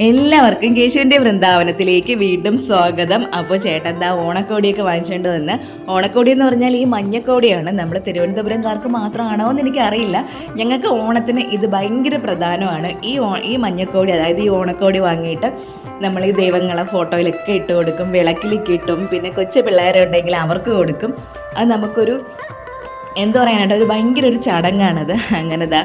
എല്ലാവർക്കും കേശുവിൻ്റെ വൃന്ദാവനത്തിലേക്ക് വീണ്ടും സ്വാഗതം. അപ്പോൾ ചേട്ടൻ എന്താ ഓണക്കോടിയൊക്കെ വാങ്ങിച്ചുകൊണ്ട് വന്ന്. ഓണക്കോടി എന്ന് പറഞ്ഞാൽ ഈ മഞ്ഞക്കോടിയാണ്. നമ്മൾ തിരുവനന്തപുരംകാർക്ക് മാത്രമാണോ എന്ന് എനിക്കറിയില്ല. ഞങ്ങൾക്ക് ഓണത്തിന് ഇത് ഭയങ്കര പ്രധാനമാണ്. ഈ മഞ്ഞക്കോടി, അതായത് ഈ ഓണക്കോടി വാങ്ങിയിട്ട് നമ്മൾ ഈ ദൈവങ്ങളെ ഫോട്ടോയിലൊക്കെ ഇട്ട് കൊടുക്കും, വിളക്കിലേക്ക് ഇട്ടും, പിന്നെ കൊച്ചു പിള്ളേരുണ്ടെങ്കിൽ അവർക്ക് കൊടുക്കും. അത് നമുക്കൊരു എന്താ പറയാനായിട്ട് ഒരു ഭയങ്കര ഒരു ചടങ്ങാണത്. അങ്ങനെതാ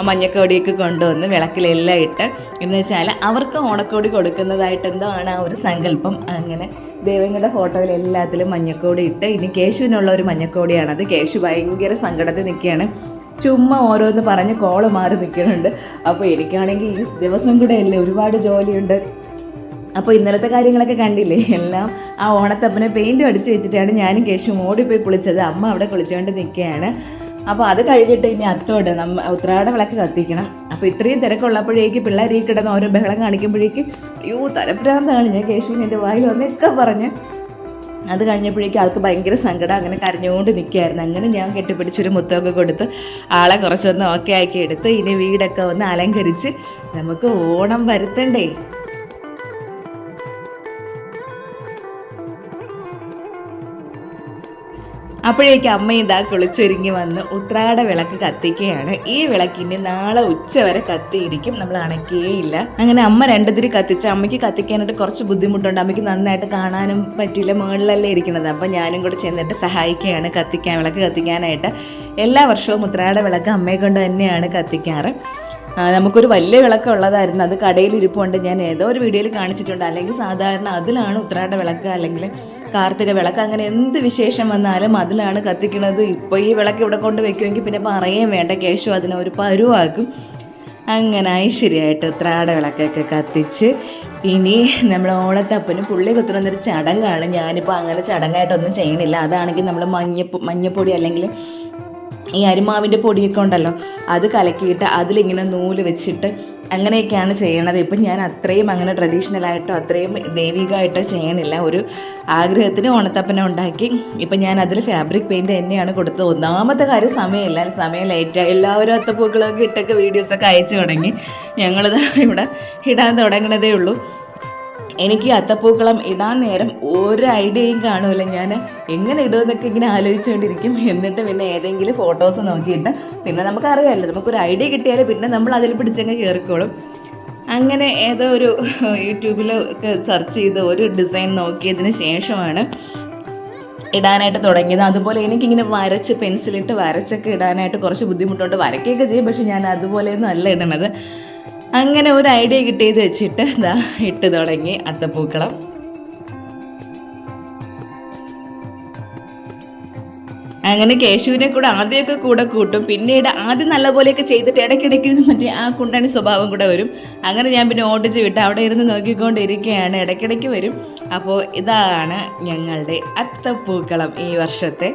മഞ്ഞക്കോടിയൊക്കെ കൊണ്ടുവന്ന് വിളക്കിലെല്ലാം ഇട്ട് എന്ന് വെച്ചാൽ അവർക്ക് ഓണക്കോടി കൊടുക്കുന്നതായിട്ട് എന്തോ ആണ് ആ ഒരു സങ്കല്പം. അങ്ങനെ ദൈവങ്ങളുടെ ഫോട്ടോയിൽ എല്ലാത്തിലും മഞ്ഞക്കോടി ഇട്ട്, ഇനി കേശുവിനുള്ള ഒരു മഞ്ഞക്കോടിയാണത്. കേശു ഭയങ്കര സങ്കടത്തിൽ നിൽക്കുകയാണ്, ചുമ്മാ ഓരോന്ന് പറഞ്ഞ് കോള് മാറി നിൽക്കുന്നുണ്ട്. അപ്പോൾ എനിക്കാണെങ്കിൽ ഈ ദിവസം കൂടെ അല്ലേ, ഒരുപാട് ജോലിയുണ്ട്. അപ്പോൾ ഇന്നലത്തെ കാര്യങ്ങളൊക്കെ കണ്ടില്ലേ, എല്ലാം ആ ഓണത്തപ്പനെ പെയിൻറ്റും അടിച്ച് വെച്ചിട്ടാണ് ഞാനും കേശും ഓടിപ്പോയി കുളിച്ചത്. അമ്മ അവിടെ കുളിച്ചുകൊണ്ട് നിൽക്കുകയാണ്. അപ്പോൾ അത് കഴിഞ്ഞിട്ട് ഇനി അത്തോട് ഉത്രാട വിളക്ക് കത്തിക്കണം. അപ്പോൾ ഇത്രയും തിരക്കുള്ളപ്പോഴേക്ക് പിള്ളേർ ഈ കിടന്ന് ഓരോ ബഹളം കാണിക്കുമ്പോഴേക്ക് തലപ്രാന്താണ്. ഞാൻ കേശുവിന് എൻ്റെ വായിൽ ഒന്നൊക്കെ പറഞ്ഞ് അത് കഴിഞ്ഞപ്പോഴേക്കും ആൾക്ക് ഭയങ്കര സങ്കടം, അങ്ങനെ കരഞ്ഞുകൊണ്ട് നിൽക്കുകയായിരുന്നു. അങ്ങനെ ഞാൻ കെട്ടിപ്പിടിച്ചൊരു മുത്തമൊക്കെ കൊടുത്ത് ആളെ കുറച്ചൊന്ന് ഓക്കെ ആക്കി എടുത്ത് ഇനി വീടൊക്കെ ഒന്ന് അലങ്കരിച്ച് നമുക്ക് ഓണം വരുത്തണ്ടേ. അപ്പോഴേക്കും അമ്മ ഇതാ കുളിച്ചൊരുങ്ങി വന്ന് ഉത്രാട വിളക്ക് കത്തിക്കുകയാണ്. ഈ വിളക്കിന് നാളെ ഉച്ച വരെ കത്തിയിരിക്കും, നമ്മൾ അണയ്ക്കുകയില്ല. അങ്ങനെ അമ്മ രണ്ടുതിരി കത്തിച്ച്, അമ്മയ്ക്ക് കത്തിക്കാനായിട്ട് കുറച്ച് ബുദ്ധിമുട്ടുണ്ട്. അമ്മയ്ക്ക് നന്നായിട്ട് കാണാനും പറ്റില്ല, മുകളിലല്ലേ ഇരിക്കുന്നത്. അപ്പം ഞാനും കൂടെ ചെന്നിട്ട് സഹായിക്കുകയാണ് വിളക്ക് കത്തിക്കാനായിട്ട്. എല്ലാ വർഷവും ഉത്രാട വിളക്ക് അമ്മയെ കൊണ്ട് തന്നെയാണ് കത്തിക്കാറ്. നമുക്കൊരു വലിയ വിളക്ക് ഉള്ളതായിരുന്നു, അത് കടയിലിരിപ്പുണ്ട്. ഞാൻ ഏതോ ഒരു വീഡിയോയിൽ കാണിച്ചിട്ടുണ്ട്. അല്ലെങ്കിൽ സാധാരണ അതിലാണ് ഉത്രാട വിളക്ക് അല്ലെങ്കിൽ കാർത്തിക വിളക്ക്, അങ്ങനെ എന്ത് വിശേഷം വന്നാലും അതിലാണ് കത്തിക്കുന്നത്. ഇപ്പോൾ ഈ വിളക്ക് ഇവിടെ കൊണ്ട് വെക്കുമെങ്കിൽ പിന്നെ പറയുകയും വേണ്ട, കേശു അതിനെ ഒരു പരുവാക്കും. അങ്ങനെ ഐശ്വര്യമായിട്ട് ഉത്രാട വിളക്കൊക്കെ കത്തിച്ച് ഇനി നമ്മൾ ഓണത്തപ്പന് പുള്ളി കുത്തുന്നൊരു ചടങ്ങാണ്. ഞാനിപ്പോൾ അങ്ങനെ ചടങ്ങായിട്ടൊന്നും ചെയ്യണില്ല. അതാണെങ്കിൽ നമ്മൾ മഞ്ഞപ്പൊടി അല്ലെങ്കിൽ ഈ അരിമാവിൻ്റെ പൊടിയൊക്കെ ഉണ്ടല്ലോ, അത് കലക്കിയിട്ട് അതിലിങ്ങനെ നൂല് വെച്ചിട്ട് അങ്ങനെയൊക്കെയാണ് ചെയ്യണത്. ഇപ്പം ഞാൻ അത്രയും അങ്ങനെ ട്രഡീഷണലായിട്ടോ അത്രയും ദൈവികമായിട്ടോ ചെയ്യണില്ല. ഒരു ആഗ്രഹത്തിന് ഓണത്തപ്പനെ ഉണ്ടാക്കി. ഇപ്പം ഞാൻ അതിൽ ഫാബ്രിക് പെയിൻറ്റ് തന്നെയാണ് കൊടുത്തത്. ഒന്നാമത്തെ കാര്യം സമയമില്ല, സമയം ലേറ്റായി. എല്ലാവരും അത്തപ്പൂക്കളൊക്കെ ഇട്ടൊക്കെ വീഡിയോസൊക്കെ അയച്ചു തുടങ്ങി. ഞങ്ങളിത് ഇവിടെ ഇടാൻ തുടങ്ങണതേ ഉള്ളൂ. എനിക്ക് അത്തപ്പൂക്കളം ഇടാൻ നേരം ഒരു ഐഡിയയും കാണൂല. ഞാൻ എങ്ങനെ ഇടുമെന്നൊക്കെ ഇങ്ങനെ ആലോചിച്ചുകൊണ്ടിരിക്കും. എന്നിട്ട് പിന്നെ ഏതെങ്കിലും ഫോട്ടോസ് നോക്കിയിട്ട്, പിന്നെ നമുക്കറിയാമല്ലോ, നമുക്കൊരു ഐഡിയ കിട്ടിയാൽ പിന്നെ നമ്മൾ അതിൽ പിടിച്ചങ്ങ് കയറിക്കോളും. അങ്ങനെ ഏതോ ഒരു യൂട്യൂബിലൊക്കെ സെർച്ച് ചെയ്ത് ഒരു ഡിസൈൻ നോക്കിയതിന് ശേഷമാണ് ഇടാനായിട്ട് തുടങ്ങിയത്. അതുപോലെ എനിക്കിങ്ങനെ വരച്ച് പെൻസിലിട്ട് വരച്ചൊക്കെ ഇടാനായിട്ട് കുറച്ച് ബുദ്ധിമുട്ടുണ്ട്. വരയ്ക്കുകയൊക്കെ ചെയ്യും, പക്ഷെ ഞാൻ അതുപോലെയൊന്നും അല്ല ഇടണത്. അങ്ങനെ ഒരു ഐഡിയ കിട്ടിയത് വെച്ചിട്ട് ഇതാ ഇട്ട് തുടങ്ങി അത്തപ്പൂക്കളം. അങ്ങനെ കേശുവിനെ കൂടെ ആദ്യമൊക്കെ കൂടെ കൂട്ടും, പിന്നീട് ആദ്യം നല്ലപോലെയൊക്കെ ചെയ്തിട്ട് ഇടയ്ക്കിടയ്ക്ക് മറ്റേ ആ കുണ്ടണി സ്വഭാവം കൂടെ വരും. അങ്ങനെ ഞാൻ പിന്നെ ഓടിച്ച് വിട്ട് അവിടെ ഇരുന്ന് നോക്കിക്കൊണ്ടിരിക്കുകയാണ്. ഇടയ്ക്കിടയ്ക്ക് വരും. അപ്പോൾ ഇതാണ് ഞങ്ങളുടെ അത്തപ്പൂക്കളം ഈ വർഷത്തെ.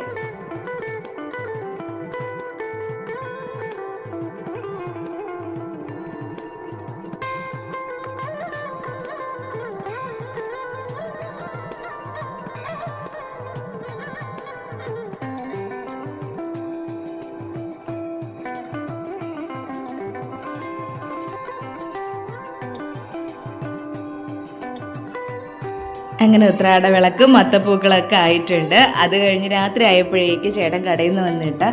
അങ്ങനെ ഉത്രാട വിളക്കും അത്തപ്പൂക്കളൊക്കെ ആയിട്ടുണ്ട്. അത് കഴിഞ്ഞ് രാത്രി ആയപ്പോഴേക്ക് ചേട്ടൻ കടയിൽ നിന്ന് വന്നിട്ട്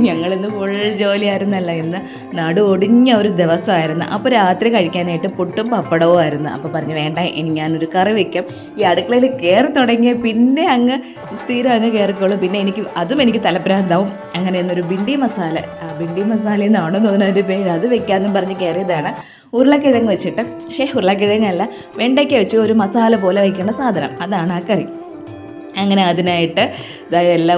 ഞങ്ങളിന്ന് ഫുൾ ജോലിയായിരുന്നല്ലോ, ഇന്ന് നടു ഒടിഞ്ഞ ഒരു ദിവസമായിരുന്നു. അപ്പോൾ രാത്രി കഴിക്കാനായിട്ട് പുട്ടും പപ്പടവും ആയിരുന്നു. അപ്പോൾ പറഞ്ഞു വേണ്ട, ഞാനൊരു കറി വയ്ക്കാം. ഈ അടുക്കളയിൽ കയറി തുടങ്ങിയ പിന്നെ അങ്ങ് സ്ഥിരം അങ്ങ് കയറിക്കോളും. പിന്നെ എനിക്ക് തലപ്രാന്താവും. അങ്ങനെ എന്നൊരു ബിണ്ടി മസാല എന്നാണോ തോന്നുന്നു അതിൻ്റെ പേര്, അത് വെക്കാമെന്നും പറഞ്ഞ് കയറിയതാണ്. ഉരുളക്കിഴങ്ങ് വെച്ചിട്ട്, ഉരുളക്കിഴങ്ങല്ല, വെണ്ടയ്ക്ക വെച്ച് ഒരു മസാല പോലെ വയ്ക്കേണ്ട സാധനം, അതാണ് ആ കറി. അങ്ങനെ അതിനായിട്ട് എല്ലാം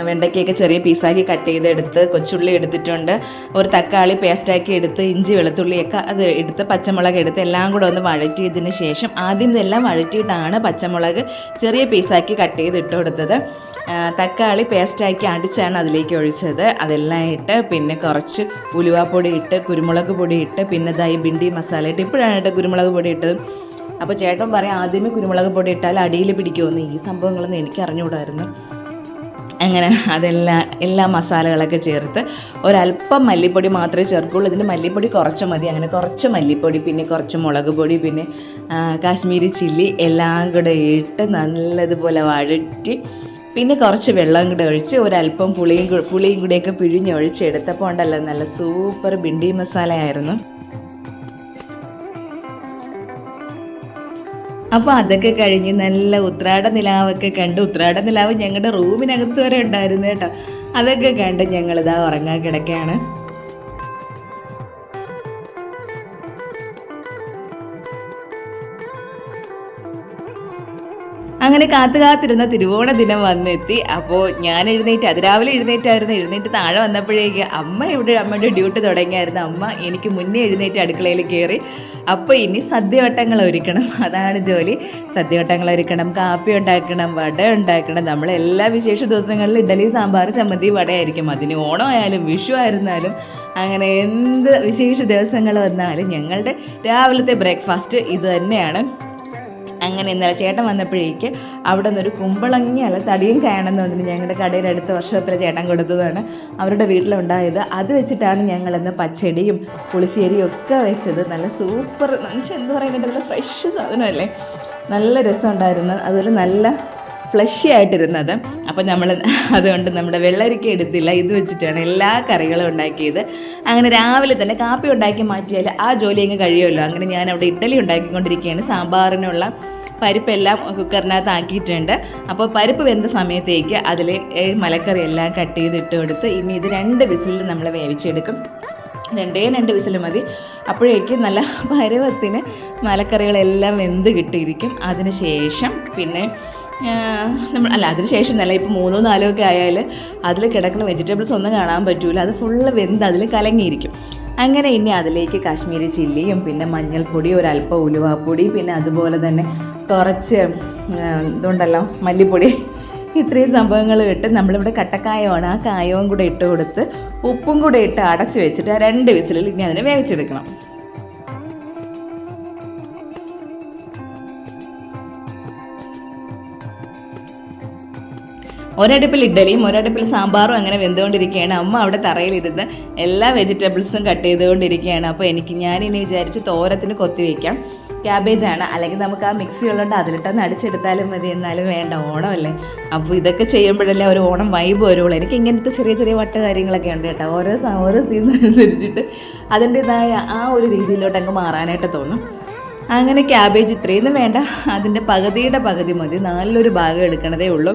വെണ്ടയ്ക്കൊക്കെ ചെറിയ പീസാക്കി കട്ട് ചെയ്തെടുത്ത്, കൊച്ചുള്ളി എടുത്തിട്ടുണ്ട്, ഒരു തക്കാളി പേസ്റ്റാക്കി എടുത്ത്, ഇഞ്ചി വെളുത്തുള്ളിയൊക്കെ അത് എടുത്ത്, പച്ചമുളക് എടുത്ത് എല്ലാം കൂടെ ഒന്ന് വഴറ്റിയതിന് ശേഷം, ആദ്യം ഇതെല്ലാം വഴറ്റിയിട്ടാണ് പച്ചമുളക് ചെറിയ പീസാക്കി കട്ട് ചെയ്തിട്ട് കൊടുത്തത്. തക്കാളി പേസ്റ്റാക്കി അടിച്ചാണ് അതിലേക്ക് ഒഴിച്ചത്. അതെല്ലാം ഇട്ട് പിന്നെ കുറച്ച് ഉലുവാപ്പൊടി ഇട്ട്, കുരുമുളക് പൊടി ഇട്ട്, പിന്നെ ഇതായി ബിണ്ടി മസാല ഇട്ട്. ഇപ്പോഴാണ് കുരുമുളക് പൊടി ഇട്ടത്. അപ്പോൾ ചേട്ടൻ പറയാം ആദ്യമേ കുരുമുളക് പൊടി ഇട്ടാൽ അടിയിൽ പിടിക്കുമെന്ന്. ഈ സംഭവങ്ങളൊന്നും എനിക്ക് അറിഞ്ഞുകൂടായിരുന്നു. അങ്ങനെ എല്ലാ മസാലകളൊക്കെ ചേർത്ത് ഒരല്പം മല്ലിപ്പൊടി മാത്രമേ ചേർക്കുള്ളൂ. ഇതിന് മല്ലിപ്പൊടി കുറച്ച് മതി. അങ്ങനെ കുറച്ച് മല്ലിപ്പൊടി, പിന്നെ കുറച്ച് മുളക് പൊടി, പിന്നെ കാശ്മീരി ചില്ലി എല്ലാം കൂടെ ഇട്ട് നല്ലതുപോലെ വഴറ്റി, പിന്നെ കുറച്ച് വെള്ളം കൂടെ ഒഴിച്ച് ഒരല്പം പുളിയും കൂടെയൊക്കെ പിഴിഞ്ഞൊഴിച്ചെടുത്തപ്പോൾ ഉണ്ടല്ലോ നല്ല സൂപ്പർ ബിണ്ടി മസാല ആയിരുന്നു. അപ്പോൾ അതൊക്കെ കഴിഞ്ഞ് നല്ല ഉത്രാട നിലാവൊക്കെ കണ്ട്, ഉത്രാട നിലാവ് ഞങ്ങളുടെ റൂമിനകത്ത് വരെ ഉണ്ടായിരുന്നു കേട്ടോ. അതൊക്കെ കണ്ട് ഞങ്ങളിതാ ഉറങ്ങാൻ കിടക്കുകയാണ്. അങ്ങനെ കാത്തിരുന്ന തിരുവോണ ദിനം വന്നെത്തി. അപ്പോൾ ഞാൻ അതിരാവിലെ എഴുന്നേറ്റ് താഴെ വന്നപ്പോഴേക്ക് അമ്മയുടെ ഡ്യൂട്ടി തുടങ്ങിയായിരുന്നു. അമ്മ എനിക്ക് മുന്നേ എഴുന്നേറ്റ് അടുക്കളയിൽ കയറി. അപ്പോൾ ഇനി സദ്യവട്ടങ്ങൾ ഒരുക്കണം, അതാണ് ജോലി. സദ്യവട്ടങ്ങൾ ഒരുക്കണം, കാപ്പി ഉണ്ടാക്കണം, വട ഉണ്ടാക്കണം. നമ്മളെല്ലാ വിശേഷ ദിവസങ്ങളിലും ഇഡ്ഡലി, സാമ്പാർ, ചമ്മന്തി, വടയായിരിക്കും. അതിന് ഓണമായാലും വിഷു ആയിരുന്നാലും അങ്ങനെ എന്ത് വിശേഷ ദിവസങ്ങൾ വന്നാലും ഞങ്ങളുടെ രാവിലത്തെ ബ്രേക്ക്ഫാസ്റ്റ് ഇത് തന്നെയാണ്. അങ്ങനെ ഇന്നലെ ചേട്ടൻ വന്നപ്പോഴേക്ക് അവിടെ നിന്നൊരു കുമ്പളങ്ങി തടിയും കാണുന്നുണ്ടെന്ന് ഞങ്ങളുടെ കടയിൽ അടുത്ത വർഷത്തിലെ ചേട്ടൻ കൊടുത്തതാണ്, അവരുടെ വീട്ടിലുണ്ടായത്. അത് വെച്ചിട്ടാണ് ഞങ്ങളിന്ന് പച്ചടിയും പുളിശ്ശേരിയും ഒക്കെ വെച്ചത്. നല്ല സൂപ്പർ, എന്താ പറയുക, നല്ല ഫ്രഷ് സാധനമല്ലേ, നല്ല രസമുണ്ടായിരുന്നു. അതുപോലെ നല്ല ഫ്ലഷി ആയിട്ടിരുന്നത്. അപ്പം അതുകൊണ്ട് നമ്മുടെ വെള്ളരിക്ക എടുത്തില്ല, ഇത് വെച്ചിട്ടാണ് എല്ലാ കറികളും ഉണ്ടാക്കിയത്. അങ്ങനെ രാവിലെ തന്നെ കാപ്പി ഉണ്ടാക്കി മാറ്റിയാൽ ആ ജോലി അങ്ങ് കഴിയുമല്ലോ. അങ്ങനെ ഞാൻ അവിടെ ഇഡ്ഡലി ഉണ്ടാക്കിക്കൊണ്ടിരിക്കുകയാണ്. സാമ്പാറിനുള്ള പരിപ്പെല്ലാം കുക്കറിനകത്ത് ആക്കിയിട്ടുണ്ട്. അപ്പോൾ പരിപ്പ് വെന്ത സമയത്തേക്ക് അതിൽ മലക്കറി എല്ലാം കട്ട് ചെയ്തിട്ട് കൊടുത്ത് ഇനി ഇത് 2 വിസിലിൽ നമ്മൾ വേവിച്ചെടുക്കും. 2 വിസിൽ മതി. അപ്പോഴേക്കും നല്ല പരുവത്തിന് മലക്കറികളെല്ലാം വെന്ത് കിട്ടിയിരിക്കും. അതിന് ശേഷം പിന്നെ അതിനുശേഷം നല്ല ഇപ്പോൾ 3 4 ഒക്കെ ആയാൽ അതിൽ കിടക്കുന്ന വെജിറ്റബിൾസ് ഒന്നും കാണാൻ പറ്റില്ല, അത് ഫുള്ള് വെന്ത് അതിൽ കലങ്ങിയിരിക്കും. അങ്ങനെ ഇനി അതിലേക്ക് കാശ്മീരി ചില്ലിയും പിന്നെ മഞ്ഞൾപ്പൊടി, ഒരല്പം ഉലുവാപ്പൊടി, പിന്നെ അതുപോലെ തന്നെ കുറച്ച് ഇതുണ്ടല്ലോ മല്ലിപ്പൊടി, ഇത്രയും സംഭവങ്ങൾ ഇട്ട് നമ്മളിവിടെ കട്ടക്കായമാണ്, ആ കായവും കൂടെ ഇട്ട് കൊടുത്ത് ഉപ്പും കൂടെ ഇട്ട് അടച്ച് വെച്ചിട്ട് 2 വിസിലിൽ ഇനി അതിനെ വേവിച്ചെടുക്കണം. ഒരടുപ്പിൽ ഇഡ്ഡലിയും ഒരടുപ്പിൽ സാമ്പാറും അങ്ങനെ വെന്തുകൊണ്ടിരിക്കുകയാണ്. അമ്മ അവിടെ തറയിലിരുന്ന് എല്ലാ വെജിറ്റബിൾസും കട്ട് ചെയ്തുകൊണ്ടിരിക്കുകയാണ്. അപ്പോൾ ഞാനിനി വിചാരിച്ച് തോരത്തിന് കൊത്തി വയ്ക്കാം. ക്യാബേജാണ്, അല്ലെങ്കിൽ നമുക്ക് ആ മിക്സി ഉള്ളതുകൊണ്ട് അതിലിട്ടൊന്ന് അടിച്ചെടുത്താലും മതി. എന്നാലും വേണ്ട, ഓണമല്ലേ. അപ്പോൾ ഇതൊക്കെ ചെയ്യുമ്പോഴല്ലേ ഒരു ഓണം വൈബ് വരുള്ളൂ. എനിക്ക് ഇങ്ങനത്തെ ചെറിയ വട്ട് കാര്യങ്ങളൊക്കെ ഉണ്ട് കേട്ടോ. ഓരോ സീസൺ അനുസരിച്ചിട്ട് അതിൻ്റെതായ ആ ഒരു രീതിയിലോട്ട് അങ്ങ് മാറാനായിട്ട് തോന്നും. അങ്ങനെ ക്യാബേജ് ഇത്രയൊന്നും വേണ്ട, അതിൻ്റെ പകുതിയുടെ പകുതി മതി, നല്ലൊരു ഭാഗം എടുക്കണതേ ഉള്ളൂ.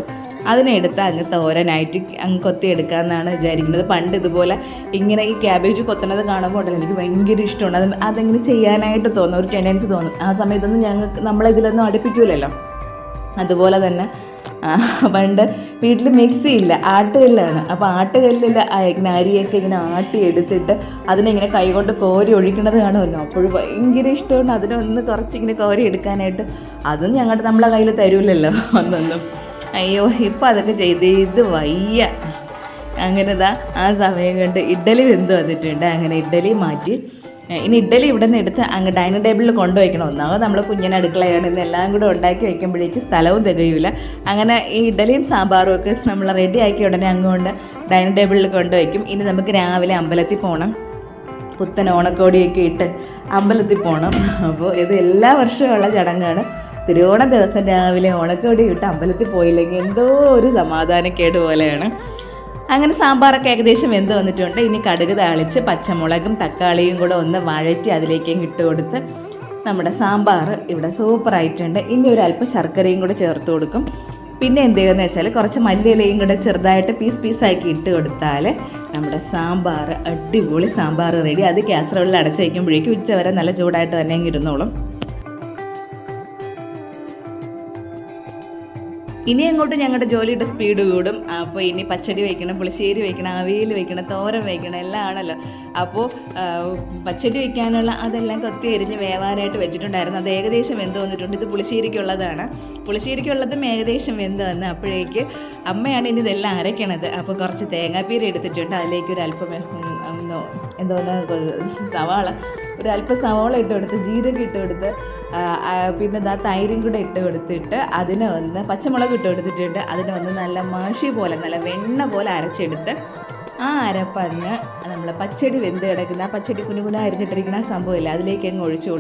അതിനെടുത്ത് അങ്ങ് തോരനായിട്ട് അങ്ങ് കൊത്തിയെടുക്കാമെന്നാണ് വിചാരിക്കുന്നത്. പണ്ട് ഇതുപോലെ ഇങ്ങനെ ഈ ക്യാബേജ് കൊത്തണത് കാണുമ്പോൾ ഉണ്ടല്ലോ എനിക്ക് ഭയങ്കര ഇഷ്ടമാണ്. അതെങ്ങനെ ചെയ്യാനായിട്ട് തോന്നും, ഒരു ടെൻഡൻസി തോന്നും. ആ സമയത്തൊന്നും നമ്മളിതിലൊന്നും അടുപ്പിക്കൂലല്ലോ. അതുപോലെ തന്നെ പണ്ട് വീട്ടിൽ മിക്സി ഇല്ല, ആട്ടുകല്ലാണ്. അപ്പോൾ ആട്ടുകല്ലിൽ അരിയൊക്കെ ഇങ്ങനെ ആട്ടിയെടുത്തിട്ട് അതിനെങ്ങനെ കൈകൊണ്ട് കോരി ഒഴിക്കണത് കാണുമല്ലോ. അപ്പോൾ ഭയങ്കര ഇഷ്ടമാണ് അതിനൊന്ന് കുറച്ചിങ്ങനെ കോരി എടുക്കാനായിട്ട്. അതും നമ്മളെ കയ്യിൽ തരൂലല്ലോ ഒന്നൊന്നും. അയ്യോ, ഇപ്പം അതൊക്കെ ചെയ്ത് വയ്യ. അങ്ങനെ ആ സമയം കൊണ്ട് ഇഡ്ഡലി വെന്ത് വന്നിട്ടുണ്ട്. അങ്ങനെ ഇഡ്ഡലി മാറ്റി ഇനി ഇഡ്ഡലി ഇവിടെ നിന്ന് എടുത്ത് അങ്ങ് ഡൈനിങ് ടേബിളിൽ കൊണ്ടുവയ്ക്കണം. ഒന്നാമത് നമ്മൾ കുഞ്ഞിന് അടുക്കളയാണ്, ഇന്ന് എല്ലാം കൂടെ ഉണ്ടാക്കി വയ്ക്കുമ്പോഴേക്ക് സ്ഥലവും തികയില്ല. അങ്ങനെ ഈ ഇഡ്ഡലിയും സാമ്പാറും ഒക്കെ നമ്മൾ റെഡി ആക്കി ഉടനെ അങ്ങോട്ട് ഡൈനിങ് ടേബിളിൽ കൊണ്ടുവയ്ക്കും. ഇനി നമുക്ക് രാവിലെ അമ്പലത്തിൽ പോകണം, പുത്തൻ ഓണക്കോടിയൊക്കെ ഇട്ട് അമ്പലത്തിൽ പോകണം. അപ്പോൾ ഇത് എല്ലാ വർഷവും ഉള്ള ചടങ്ങാണ്. തിരുവോണ ദിവസം രാവിലെ ഓണക്കോടി ഇട്ട് അമ്പലത്തിൽ പോയില്ലെങ്കിൽ എന്തോ ഒരു സമാധാനക്കേട് പോലെയാണ്. അങ്ങനെ സാമ്പാറൊക്കെ ഏകദേശം വെന്ത് വന്നിട്ടുണ്ട്. ഇനി കടുക് താളിച്ച് പച്ചമുളകും തക്കാളിയും കൂടെ ഒന്ന് വഴറ്റി അതിലേക്കും ഇട്ട് കൊടുത്ത് നമ്മുടെ സാമ്പാർ ഇവിടെ സൂപ്പറായിട്ടുണ്ട്. ഇനി ഒരല്പം ശർക്കരയും കൂടെ ചേർത്ത് കൊടുക്കും. പിന്നെ എന്ത് ചെയ്യുമെന്ന് വെച്ചാൽ കുറച്ച് മല്ലിയിലയും കൂടെ ചെറുതായിട്ട് പീസാക്കി ഇട്ട് കൊടുത്താൽ നമ്മുടെ സാമ്പാർ, അടിപൊളി സാമ്പാർ റെഡി. അത് കാസറോളിൽ അടച്ച് വയ്ക്കുമ്പോഴേക്കും ഉച്ചവരെ നല്ല ചൂടായിട്ട് തന്നെ ഇരുന്നോളും. ഇനി അങ്ങോട്ട് ഞങ്ങളുടെ ജോലിയുടെ സ്പീഡ് കൂടും. അപ്പോൾ ഇനി പച്ചടി വയ്ക്കണം, പുളിശ്ശേരി വയ്ക്കണം, അവിയൽ വയ്ക്കണം, തോരൻ വയ്ക്കണം, എല്ലാം ആണല്ലോ. അപ്പോൾ പച്ചടി വയ്ക്കാനുള്ള അതെല്ലാം കൊത്തി എരിഞ്ഞ് വേവാനായിട്ട് വെച്ചിട്ടുണ്ടായിരുന്നു. അത് ഏകദേശം വെന്ത് വന്നിട്ടുണ്ട്. ഇത് പുളിശ്ശേരിക്കുള്ളതാണ്. പുളിശ്ശേരിക്കുള്ളതും ഏകദേശം വെന്ത് വന്ന് അപ്പോഴേക്ക് അമ്മയാണ് ഇനി ഇതെല്ലാം അരയ്ക്കണത്. അപ്പോൾ കുറച്ച് തേങ്ങാപ്പീര എടുത്തിട്ടുണ്ട്. അതിലേക്ക് ഒരല്പം എന്തോന്നാ സവാള, ഒരല്പം സവാള ഇട്ട് കൊടുത്ത്, ജീരകം ഇട്ട് കൊടുത്ത്, പിന്നെ തൈരും കൂടെ ഇട്ട് കൊടുത്തിട്ട് അതിനെ ഒന്ന് പച്ചമുളക് ഇട്ട് കൊടുത്തിട്ടുണ്ട്. അതിനെ ഒന്ന് നല്ല മഷി പോലെ, നല്ല വെണ്ണ പോലെ അരച്ചെടുത്ത് ആ അരപ്പങ്ങ് നമ്മൾ പച്ചടി വെന്ത് കിടക്കുന്ന, ആ പച്ചടി കുനുകുന അരിഞ്ഞിട്ടിരിക്കുന്ന ആ സംഭവമില്ല, അതിലേക്ക് അങ്ങ് ഒഴിച്ചു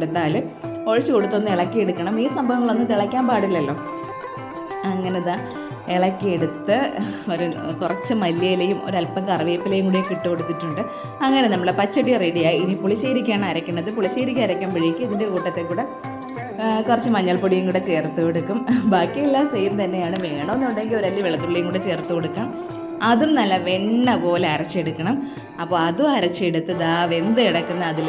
കൊടുത്തൊന്ന് ഇളക്കിയെടുക്കണം. ഈ സംഭവങ്ങളൊന്നും തിളയ്ക്കാൻ പാടില്ലല്ലോ. അങ്ങനെ ഇളക്കിയെടുത്ത് കുറച്ച് മല്ലിയിലയും ഒരല്പം കറിവേപ്പിലയും കൂടിയൊക്കെ ഇട്ട് കൊടുത്തിട്ടുണ്ട്. അങ്ങനെ നമ്മൾ പച്ചടി റെഡിയായി. ഇനി പുളിശ്ശേരിക്കാണ് അരയ്ക്കുന്നത്. പുളിശ്ശേരിക്ക് അരയ്ക്കുമ്പോഴേക്ക് ഇതിൻ്റെ കൂട്ടത്തിൽ കൂടെ കുറച്ച് മഞ്ഞൾപ്പൊടിയും കൂടെ ചേർത്ത് കൊടുക്കും. ബാക്കിയെല്ലാം സെയിം തന്നെയാണ്. വേണമെന്നുണ്ടെങ്കിൽ ഒരല്ലി വെളുത്തുള്ളിയും കൂടെ ചേർത്ത് കൊടുക്കാം. അതും നല്ല വെണ്ണ പോലെ അരച്ചെടുക്കണം. അപ്പോൾ അതും അരച്ചെടുത്ത് വെന്ത് കിടക്കുന്ന അതിൽ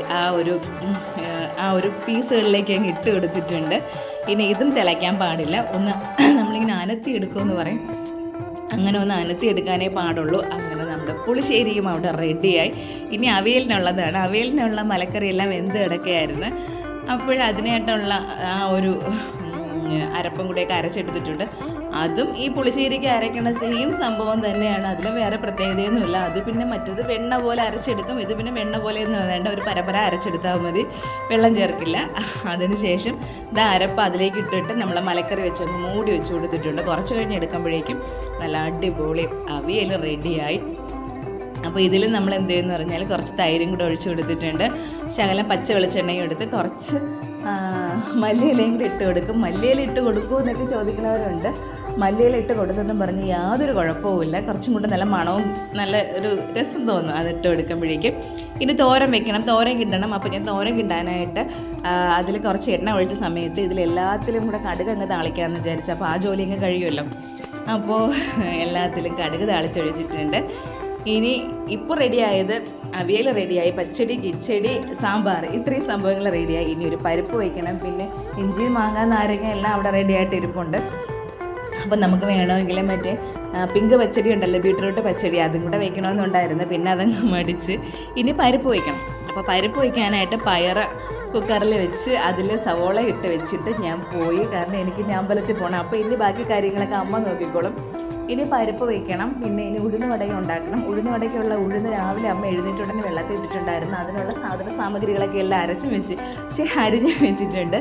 ആ ഒരു പീസുകളിലേക്ക് അങ്ങ് ഇട്ട് കൊടുത്തിട്ടുണ്ട്. ഇനി ഇതും തിളയ്ക്കാൻ പാടില്ല. ഒന്ന് നമ്മളിങ്ങനെ അനത്തി എടുക്കുമെന്ന് പറയും, അങ്ങനെ ഒന്ന് അനത്തി എടുക്കാനേ പാടുള്ളൂ. അങ്ങനെ നമ്മുടെ പുളിശ്ശേരിയും അവിടെ റെഡിയായി. ഇനി അവിയലിനുള്ളതാണ്. അവിയലിനുള്ള മലക്കറിയെല്ലാം വെന്ത് കിടക്കുകയായിരുന്നു. അപ്പോഴതിനായിട്ടുള്ള ആ ഒരു അരപ്പും കൂടെയൊക്കെ അരച്ചെടുത്തിട്ടുണ്ട്. അതും ഈ പുളിശ്ശേരിക്ക് അരയ്ക്കണ സെയിം സംഭവം തന്നെയാണ്. അതിൽ വേറെ പ്രത്യേകതയൊന്നുമില്ല. അത് പിന്നെ മറ്റത് വെണ്ണ പോലെ അരച്ചെടുക്കും. ഇത് പിന്നെ വെണ്ണ പോലെയൊന്നും വേണ്ട, ഒരു പരമ്പര അരച്ചെടുത്താൽ മതി, വെള്ളം ചേർക്കില്ല. അതിനുശേഷം അരപ്പ് അതിലേക്ക് ഇട്ടിട്ട് നമ്മൾ മലക്കറി വെച്ചൊന്ന് മൂടി വെച്ച് കൊടുത്തിട്ടുണ്ട്. കുറച്ച് കഴിഞ്ഞ് എടുക്കുമ്പോഴേക്കും നല്ല അടിപൊളി അവിയൽ റെഡിയായി. അപ്പോൾ ഇതിൽ നമ്മൾ എന്ത് ചെയ്യുമെന്ന് പറഞ്ഞാൽ കുറച്ച് തൈരും കൂടെ ഒഴിച്ചു കൊടുത്തിട്ടുണ്ട്. ശകലം പച്ച വെളിച്ചെണ്ണയും എടുത്ത് കുറച്ച് മല്ലിയിലയും കൂടി ഇട്ട് കൊടുക്കും. മല്ലിയില ഇട്ട് കൊടുക്കൂ എന്നൊക്കെ ചോദിക്കുന്നവരുണ്ട്. മല്ലിയില ഇട്ട് കൊടുത്തെന്നും പറഞ്ഞ് യാതൊരു കുഴപ്പവുമില്ല. കുറച്ചും കൂടെ നല്ല മണവും നല്ല ഒരു രസം തോന്നും അതിട്ട് കൊടുക്കുമ്പോഴേക്കും. ഇനി തോരൻ വെക്കണം, തോരൻ കിട്ടണം. അപ്പോൾ ഞാൻ തോരൻ കിട്ടാനായിട്ട് അതിൽ കുറച്ച് എണ്ണ ഒഴിച്ച സമയത്ത് ഇതിലെല്ലാത്തിലും കൂടെ കടുക് അങ്ങ് താളിക്കാമെന്ന് വിചാരിച്ചു. അപ്പോൾ ആ ജോലി അങ്ങ് കഴിയുമല്ലോ. അപ്പോൾ എല്ലാത്തിലും കടുക് താളിച്ചൊഴിച്ചിട്ടുണ്ട്. ഇനി ഇപ്പോൾ റെഡിയായത് അവിയൽ റെഡിയായി, പച്ചടി, കിച്ചടി, സാമ്പാർ, ഇത്രയും സംഭവങ്ങൾ റെഡിയായി. ഇനി ഒരു പരിപ്പ് വയ്ക്കണം. പിന്നെ ഇഞ്ചി, മാങ്ങ, നാരങ്ങ എല്ലാം അവിടെ റെഡിയായിട്ട് ഇരിപ്പുണ്ട്. അപ്പം നമുക്ക് വേണമെങ്കിൽ മറ്റേ പിങ്ക് പച്ചടി ഉണ്ടല്ലോ, ബീട്രൂട്ട് പച്ചടി, അതും കൂടെ വയ്ക്കണമെന്നുണ്ടായിരുന്നു. പിന്നെ അതങ്ങ് മടിച്ച്. ഇനി പരിപ്പ് വയ്ക്കണം. അപ്പോൾ പരിപ്പ് വയ്ക്കാനായിട്ട് പയറ് കുക്കറിൽ വെച്ച് അതിൽ സവോള ഇട്ട് വെച്ചിട്ട് ഞാൻ പോയി. കാരണം എനിക്ക് അമ്പലത്തിൽ പോകണം. അപ്പോൾ ഇനി ബാക്കി കാര്യങ്ങളൊക്കെ അമ്മ നോക്കിക്കോളും. ഇനി പരിപ്പ് വയ്ക്കണം. പിന്നെ ഇനി ഉഴുന്ന് വടയും ഉണ്ടാക്കണം. ഉഴുന്ന് വടയ്ക്കുള്ള ഉഴുന്ന് രാവിലെ അമ്മ എഴുന്നേറ്റുടനെ വെള്ളത്തിൽ ഇട്ടിട്ടുണ്ടായിരുന്നു. അതിനുള്ള സാമഗ്രികളൊക്കെ എല്ലാം അരിഞ്ഞ് വെച്ചിട്ടുണ്ട്.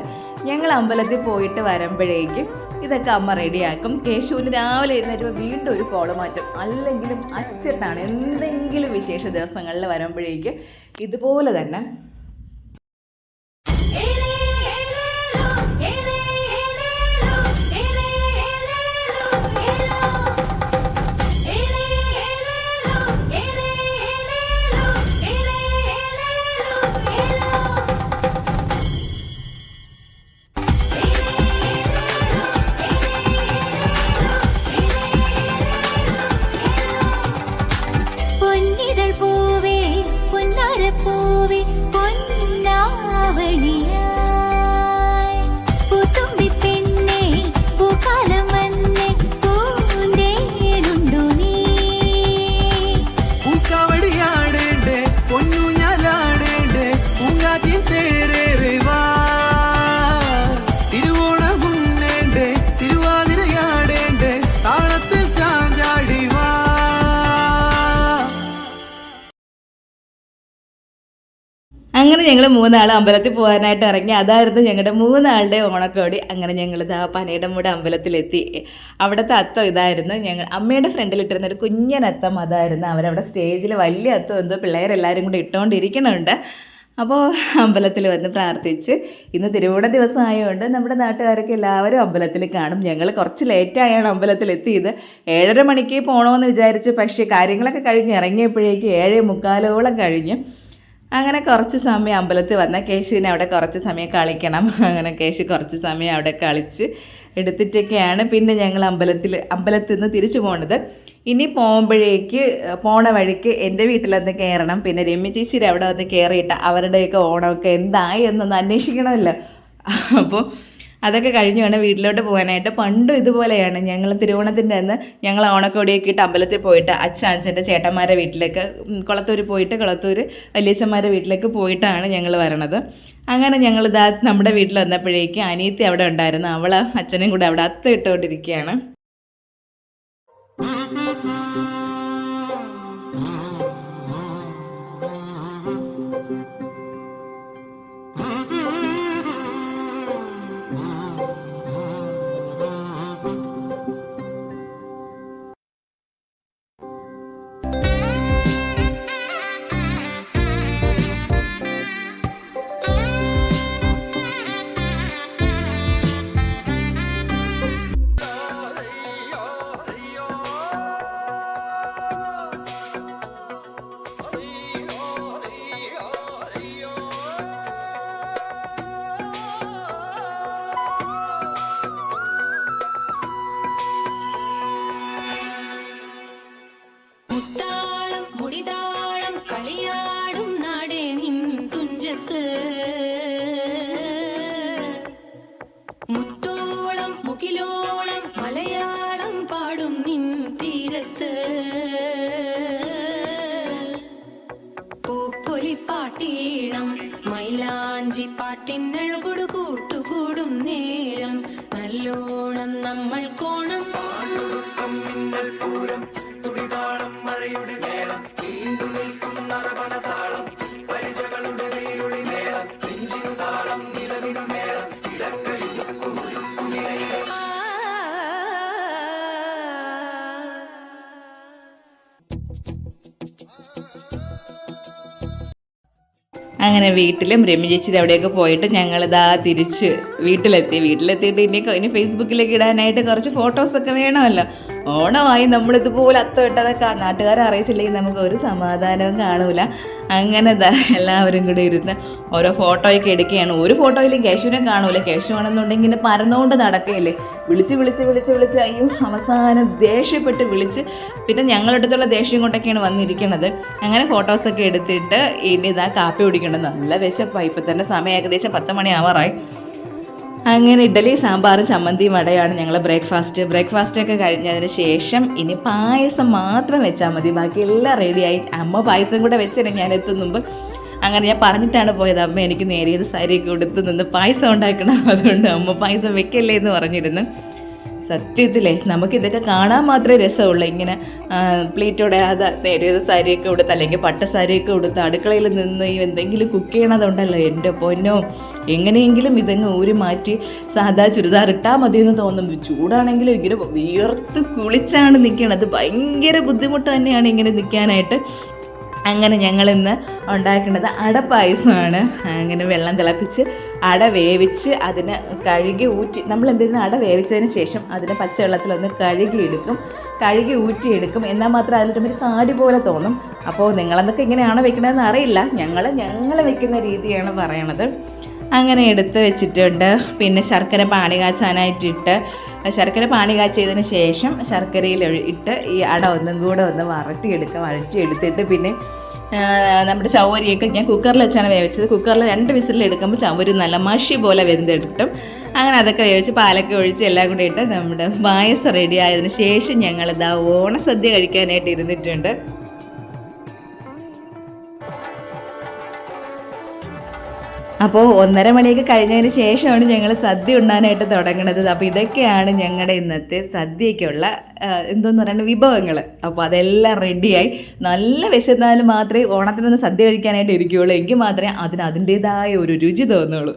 ഞങ്ങൾ അമ്പലത്തിൽ പോയിട്ട് വരുമ്പോഴേക്കും ഇതൊക്കെ അമ്മ റെഡിയാക്കും. കേശുവിന് രാവിലെ എഴുന്നേറ്റുമ്പോൾ വീണ്ടും ഒരു കോള് മാറ്റും. അല്ലെങ്കിലും അച്ചട്ടാണ്. എന്തെങ്കിലും വിശേഷ ദിവസങ്ങളിൽ വരുമ്പോഴേക്ക് ഇതുപോലെ തന്നെ അങ്ങനെ ഞങ്ങൾ മൂന്നാളും അമ്പലത്തിൽ പോകാനായിട്ട് ഇറങ്ങി. അതായിരുന്നു ഞങ്ങളുടെ മൂന്നാളുടെ ഓണക്കോടി. അങ്ങനെ ഞങ്ങൾ പനയുടെ മൂട് അമ്പലത്തിലെത്തി. അവിടുത്തെ അത്തം ഇതായിരുന്നു. ഞങ്ങൾ അമ്മയുടെ ഫ്രണ്ടിലിട്ടിരുന്ന ഒരു കുഞ്ഞനത്തം അതായിരുന്നു. അവരവിടെ സ്റ്റേജിൽ വലിയ അത്തം എന്തോ പിള്ളേരെല്ലാവരും കൂടി ഇട്ടുകൊണ്ടിരിക്കുന്നുണ്ട്. അപ്പോൾ അമ്പലത്തിൽ വന്ന് പ്രാർത്ഥിച്ച്. ഇന്ന് തിരുവോണ ദിവസം ആയതുകൊണ്ട് നമ്മുടെ നാട്ടുകാരൊക്കെ എല്ലാവരും അമ്പലത്തിൽ കാണും. ഞങ്ങൾ കുറച്ച് ലേറ്റായാണ് അമ്പലത്തിലെത്തിയത്. 7:30 മണിക്ക് പോകണമെന്ന് വിചാരിച്ചു. പക്ഷേ കാര്യങ്ങളൊക്കെ കഴിഞ്ഞ് ഇറങ്ങിയപ്പോഴേക്ക് 7:45 കഴിഞ്ഞു. അങ്ങനെ കുറച്ച് സമയം അമ്പലത്തിൽ വന്ന കേശുവിനെ അവിടെ കുറച്ച് സമയം കളിക്കണം. അങ്ങനെ കേശു കുറച്ച് സമയം അവിടെ കളിച്ച് എടുത്തിട്ടൊക്കെയാണ് പിന്നെ ഞങ്ങൾ അമ്പലത്തിൽ നിന്ന് തിരിച്ചു പോകുന്നത്. ഇനി പോണ വഴിക്ക് എൻ്റെ വീട്ടിലൊന്ന് കയറണം. പിന്നെ രമ്യ ചേച്ചിയുടെ അവിടെ വന്ന് കയറിയിട്ട് അവരുടെയൊക്കെ ഓണമൊക്കെ എന്തായി എന്നൊന്ന് അന്വേഷിക്കണമല്ലോ. അപ്പോൾ അതൊക്കെ കഴിഞ്ഞ് വേണം വീട്ടിലോട്ട് പോകാനായിട്ട്. പണ്ടും ഇതുപോലെയാണ്. ഞങ്ങൾ തിരുവോണത്തിൻ്റെ അന്ന് ഞങ്ങൾ ഓണക്കോടിയൊക്കെ ഇട്ട് അമ്പലത്തിൽ പോയിട്ട് അച്ഛൻ്റെ ചേട്ടന്മാരുടെ വീട്ടിലേക്ക് കുളത്തൂർ വലിയച്ഛന്മാരുടെ വീട്ടിലേക്ക് പോയിട്ടാണ് ഞങ്ങൾ വരണത്. അങ്ങനെ ഞങ്ങൾ നമ്മുടെ വീട്ടിൽ വന്നപ്പോഴേക്ക് അനിയത്തി അവിടെ ഉണ്ടായിരുന്നു. അവൾ അച്ഛനും കൂടെ അവിടെ അത്തം ഇട്ടുകൊണ്ടിരിക്കുകയാണ്. മൈലാഞ്ചി പാട്ടിനഴകൊടു കൂട്ടുകൂടും നേരം നല്ലോണം നമ്മൾ കോണം പൂരം തുടിതാളം മഴയുടെ മേളം നീണ്ടു നിൽക്കും നറവനതാളം പരിചകളുടെ വേരുളി മേളം നെഞ്ചിനു താളം നിലവിനു മേളം അങ്ങനെ വീട്ടിലും രമ്യ ചേച്ചിയുടെ അവിടെയൊക്കെ പോയിട്ട് ഞങ്ങളിതാ തിരിച്ച് വീട്ടിലെത്തിയിട്ട് ഇനി ഫേസ്ബുക്കിലേക്ക് ഇടാനായിട്ട് കുറച്ച് ഫോട്ടോസൊക്കെ വേണമല്ലോ. ഓണമായി നമ്മളിതുപോലെ അത്തമിട്ടതൊക്കെ നാട്ടുകാരെ അറിയിച്ചില്ലെങ്കിൽ നമുക്ക് ഒരു സമാധാനവും കാണൂല. അങ്ങനെ എല്ലാവരും കൂടെ ഇരുന്ന് ഓരോ ഫോട്ടോയൊക്കെ എടുക്കുകയാണ്. ഒരു ഫോട്ടോയിലും കേശുവിനെ കാണൂല. കേശുവാണെന്നുണ്ടെങ്കിൽ ഇങ്ങനെ പരന്നുകൊണ്ട് നടക്കുകയില്ലേ, വിളിച്ച് അയ്യോ അവസാനം ദേഷ്യപ്പെട്ട് വിളിച്ച് പിന്നെ ഞങ്ങളുടെ അടുത്തുള്ള ദേഷ്യം കൊണ്ടൊക്കെയാണ് വന്നിരിക്കണത്. അങ്ങനെ ഫോട്ടോസൊക്കെ എടുത്തിട്ട് ഇനി കാപ്പി കുടിക്കണം. നല്ല വിശപ്പായി. ഇപ്പം തന്നെ സമയം ഏകദേശം 10 മണി ആവാറായി. അങ്ങനെ ഇഡ്ഡലി സാമ്പാറും ചമ്മന്തിയും വടയാണ് ഞങ്ങൾ ബ്രേക്ക്ഫാസ്റ്റൊക്കെ കഴിഞ്ഞതിന് ശേഷം ഇനി പായസം മാത്രം വെച്ചാൽ മതി, ബാക്കി എല്ലാം റെഡിയായി. അമ്മ പായസം കൂടെ വെച്ചിരുന്നു ഞാൻ എത്തും മുമ്പ്. അങ്ങനെ ഞാൻ പറഞ്ഞിട്ടാണ് പോയത്, അമ്മ എനിക്ക് നേരിയത് സാരിയൊക്കെ കൊടുത്ത് നിന്ന് പായസം ഉണ്ടാക്കണം, അതുകൊണ്ട് അമ്മ പായസം വെക്കല്ലേ എന്ന് പറഞ്ഞിരുന്നു. സത്യത്തിലേ നമുക്കിതൊക്കെ കാണാൻ മാത്രമേ രസമുള്ളൂ. ഇങ്ങനെ പ്ലേറ്റോടെ അത് നേരിയത് സാരിയൊക്കെ കൊടുത്ത് അല്ലെങ്കിൽ പട്ട സാരിയൊക്കെ കൊടുത്ത് അടുക്കളയിൽ നിന്ന് എന്തെങ്കിലും കുക്ക് ചെയ്യണതുണ്ടല്ലോ, എൻ്റെ പൊന്നോ എങ്ങനെയെങ്കിലും ഇതങ്ങ് ഊരി മാറ്റി സാധാ ചുരിദാർ ഇട്ടാൽ മതിയെന്ന് തോന്നും. ചൂടാണെങ്കിലും ഇങ്ങനെ വിയർത്ത് കുളിച്ചാണ് നിൽക്കണത്. ഭയങ്കര ബുദ്ധിമുട്ട് തന്നെയാണ് ഇങ്ങനെ നിൽക്കാനായിട്ട്. അങ്ങനെ ഞങ്ങളിന്ന് ഉണ്ടാക്കുന്നത് അടപ്പായസമാണ്. അങ്ങനെ വെള്ളം തിളപ്പിച്ച് അട വേവിച്ച് അതിന് കഴുകി ഊറ്റി, നമ്മൾ എന്തെങ്കിലും അട വേവിച്ചതിന് ശേഷം അതിനെ പച്ചവെള്ളത്തിലൊന്ന് കഴുകി ഊറ്റിയെടുക്കും. എന്നാൽ മാത്രം അതിലൊരു കാടി പോലെ തോന്നും. അപ്പോൾ നിങ്ങളെന്നൊക്കെ ഇങ്ങനെയാണോ വെക്കണതെന്ന് അറിയില്ല, ഞങ്ങൾ വെക്കുന്ന രീതിയാണ് പറയണത്. അങ്ങനെ എടുത്ത് വെച്ചിട്ടുണ്ട്. പിന്നെ ശർക്കര പാനി കാച്ചാനായിട്ടിട്ട് ശർക്കര പാനി കാച്ചതിന് ശേഷം ശർക്കരയിൽ ഇട്ട് ഈ അട ഒന്നും കൂടെ ഒന്ന് വഴറ്റിയെടുത്തിട്ട് പിന്നെ നമ്മുടെ ചവരിയൊക്കെ ഞാൻ കുക്കറിൽ വെച്ചാണ് വേവിച്ചത്. കുക്കറിൽ 2 വിസിലെടുക്കുമ്പോൾ ചവരി നല്ല മഷി പോലെ വെന്തെടുക്കും. അങ്ങനെ അതൊക്കെ വേവിച്ച് പാലൊക്കെ ഒഴിച്ച് എല്ലാം കൂടി ഇട്ട് നമ്മുടെ പായസം റെഡി ആയതിനു ശേഷം ഞങ്ങളിതാ ഓണസദ്യ കഴിക്കാനായിട്ട് ഇരുന്നിട്ടുണ്ട്. അപ്പോൾ 1:30 മണിയൊക്കെ കഴിഞ്ഞതിന് ശേഷമാണ് ഞങ്ങൾ സദ്യ ഉണ്ണാനായിട്ട് തുടങ്ങുന്നത്. അപ്പോൾ ഇതൊക്കെയാണ് ഞങ്ങളുടെ ഇന്നത്തെ സദ്യയ്ക്കുള്ള എന്തോന്ന് പറയുന്നത് വിഭവങ്ങൾ. അപ്പോൾ അതെല്ലാം റെഡിയായി. നല്ല വിശന്നാലും മാത്രമേ ഓണത്തിനൊന്ന് സദ്യ കഴിക്കാനായിട്ട് ഇരിക്കുകയുള്ളൂ. എങ്കിൽ മാത്രമേ അതിൻ്റേതായ ഒരു രുചി തോന്നുള്ളൂ.